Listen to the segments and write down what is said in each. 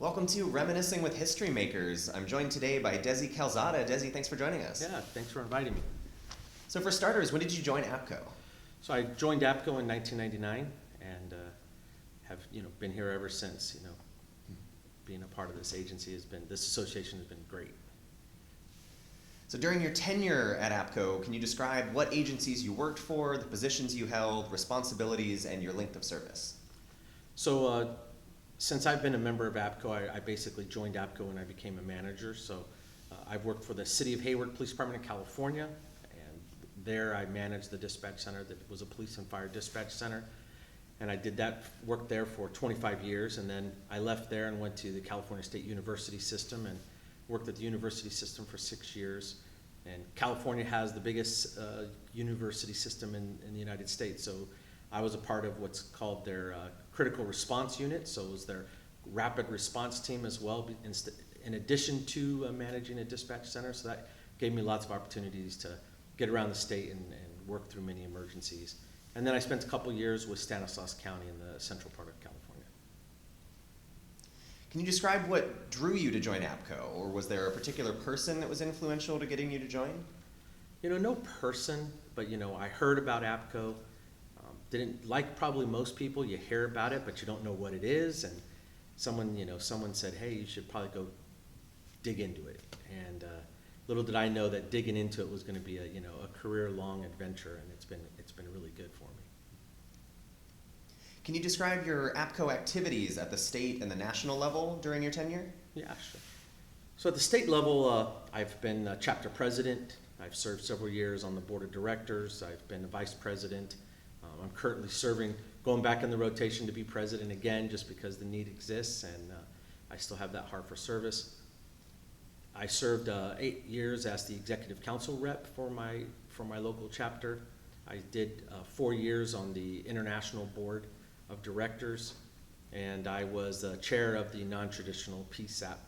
Welcome to Reminiscing with History Makers. I'm joined today by Desi Calzada. Desi, thanks for joining us. Yeah, thanks for inviting me. So for starters, when did you join APCO? So I joined APCO in 1999 and have been here ever since. Being a part of this agency this association has been great. So during your tenure at APCO, can you describe what agencies you worked for, the positions you held, responsibilities, and your length of service? So since I've been a member of APCO, I basically joined APCO when I became a manager. So I've worked for the City of Hayward Police Department in California, and there I managed the dispatch center that was a police and fire dispatch center. And I did that work there for 25 years, and then I left there and went to the California State University system and worked at the university system for 6 years. And California has the biggest university system in the United States. So I was a part of what's called their critical response unit. So it was their rapid response team as well, in addition to managing a dispatch center. So that gave me lots of opportunities to get around the state and work through many emergencies. And then I spent a couple years with Stanislaus County in the central part of California. Can you describe what drew you to join APCO, or was there a particular person that was influential to getting you to join? No person, but I heard about APCO. Didn't like probably most people. You hear about it, but you don't know what it is. And someone said, "Hey, you should probably go dig into it." And little did I know that digging into it was going to be a career-long adventure, and it's been really good for me. Can you describe your APCO activities at the state and the national level during your tenure? Yeah, sure. So at the state level, I've been chapter president. I've served several years on the board of directors. I've been a vice president. I'm currently serving, going back in the rotation to be president again, just because the need exists, and I still have that heart for service. I served 8 years as the executive council rep for my local chapter. I did 4 years on the international board of directors, and I was chair of the non-traditional PSAP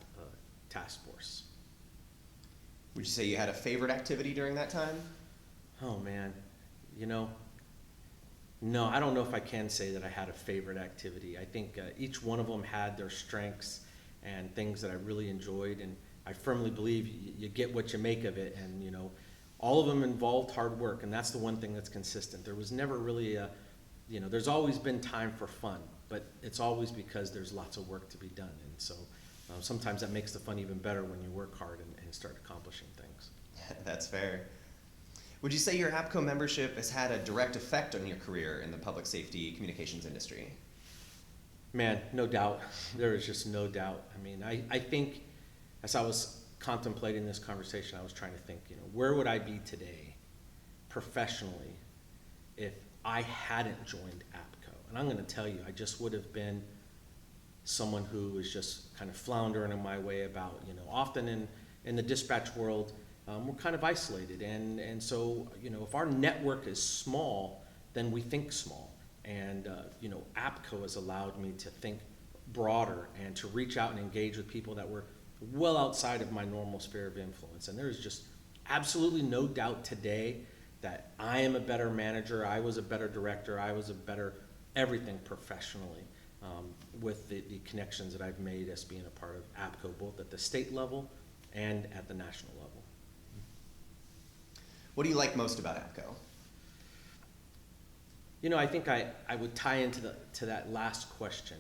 task force. Would you say you had a favorite activity during that time? Oh man, no, I don't know if I can say that I had a favorite activity. I think each one of them had their strengths and things that I really enjoyed, and I firmly believe you get what you make of it, and all of them involved hard work, and that's the one thing that's consistent. There was never really there's always been time for fun, but it's always because there's lots of work to be done, and so sometimes that makes the fun even better when you work hard and start accomplishing things. That's fair. Would you say your APCO membership has had a direct effect on your career in the public safety communications industry? Man, no doubt. There is just no doubt. I mean, I think as I was contemplating this conversation, I was trying to think, where would I be today professionally if I hadn't joined APCO? And I'm going to tell you, I just would have been someone who was just kind of floundering in my way about, often in the dispatch world, we're kind of isolated. And so, if our network is small, then we think small. And, APCO has allowed me to think broader and to reach out and engage with people that were well outside of my normal sphere of influence. And there's just absolutely no doubt today that I am a better manager, I was a better director, I was a better everything professionally with the connections that I've made as being a part of APCO, both at the state level and at the national level. What do you like most about APCO? I think I would tie into that last question.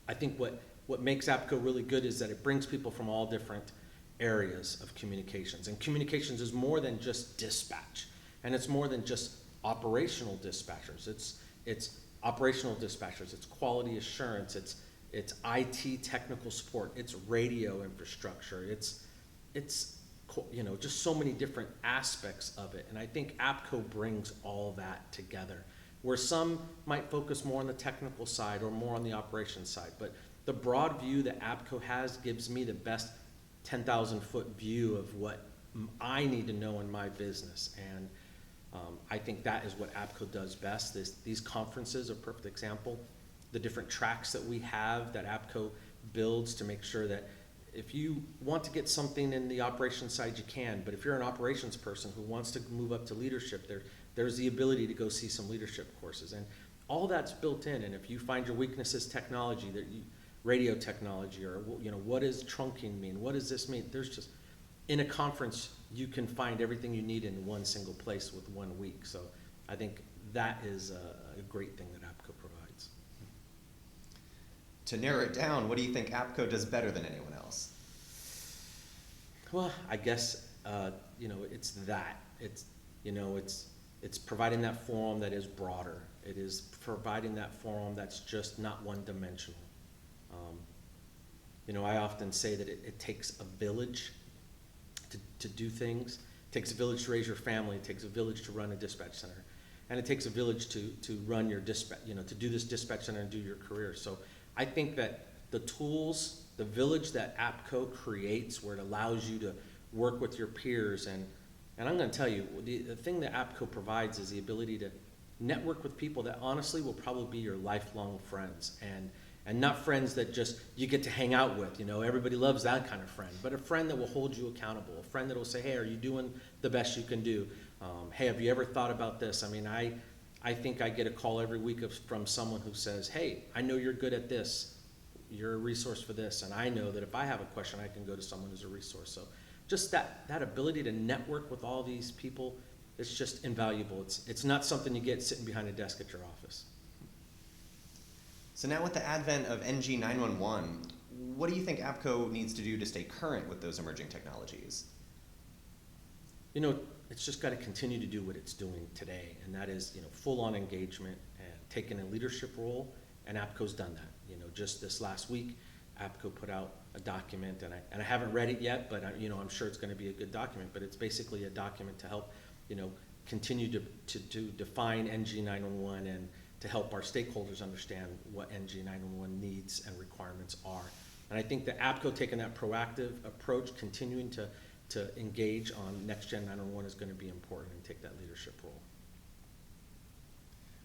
I think what makes APCO really good is that it brings people from all different areas of communications. And communications is more than just dispatch. And it's more than just operational dispatchers. It's operational dispatchers, it's quality assurance, it's IT technical support, it's radio infrastructure, it's just so many different aspects of it. And I think APCO brings all that together, where some might focus more on the technical side or more on the operations side. But the broad view that APCO has gives me the best 10,000-foot view of what I need to know in my business. And I think that is what APCO does best. These conferences are a perfect example. The different tracks that we have that APCO builds to make sure that if you want to get something in the operations side, you can. But if you're an operations person who wants to move up to leadership, there's the ability to go see some leadership courses. And all that's built in. And if you find your weakness is technology, that radio technology, or what does trunking mean? What does this mean? There's just, in a conference, you can find everything you need in one single place with 1 week. So I think that is a great thing that APCO provides. To narrow it down, what do you think APCO does better than anyone else? Well, I guess it's that. It's providing that forum that is broader. It is providing that forum that's just not one-dimensional. I often say that it takes a village to do things. It takes a village to raise your family. It takes a village to run a dispatch center, and it takes a village to run your dispatch. To do this dispatch center and do your career. So I think that the tools, the village that APCO creates, where it allows you to work with your peers, and I'm going to tell you, the thing that APCO provides is the ability to network with people that honestly will probably be your lifelong friends, and not friends that just you get to hang out with. Everybody loves that kind of friend, but a friend that will hold you accountable, a friend that will say, hey, are you doing the best you can do? Hey, have you ever thought about this? I mean, I think I get a call every week from someone who says, hey, I know you're good at this. You're a resource for this, and I know that if I have a question, I can go to someone who's a resource. So just that ability to network with all these people, it's just invaluable. It's not something you get sitting behind a desk at your office. So now with the advent of NG 911, what do you think APCO needs to do to stay current with those emerging technologies? It's just got to continue to do what it's doing today, and that is, full-on engagement and taking a leadership role, and APCO's done that. Just this last week, APCO put out a document, and I haven't read it yet, but I'm sure it's going to be a good document. But it's basically a document to help, continue to define NG 911 and to help our stakeholders understand what NG 911 needs and requirements are. And I think that APCO taking that proactive approach, continuing to engage on Next Gen 911 is going to be important and take that leadership role.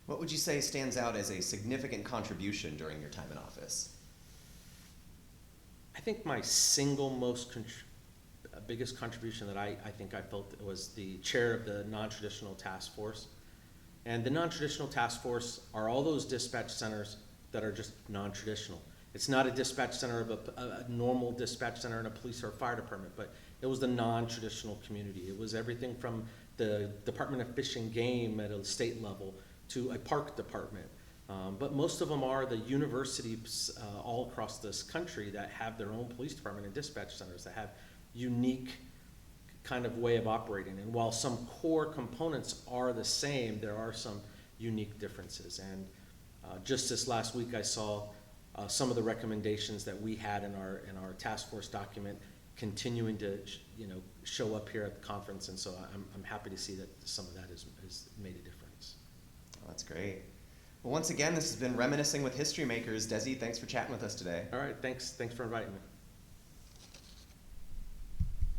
What would you say stands out as a significant contribution during your time in office? I think my single most biggest contribution that I think I felt was the chair of the non-traditional task force. And the non-traditional task force are all those dispatch centers that are just non-traditional. It's not a dispatch center of a normal dispatch center in a police or a fire department, but it was the non-traditional community. It was everything from the Department of Fish and Game at a state level to a park department. But most of them are the universities all across this country that have their own police department and dispatch centers that have unique kind of way of operating. And while some core components are the same, there are some unique differences. And just this last week, I saw some of the recommendations that we had in our task force document continuing to show up here at the conference. And so I'm happy to see that some of that has made a difference. Oh, that's great. Well, once again, this has been Reminiscing with History Makers. Desi, thanks for chatting with us today. All right, thanks for inviting me.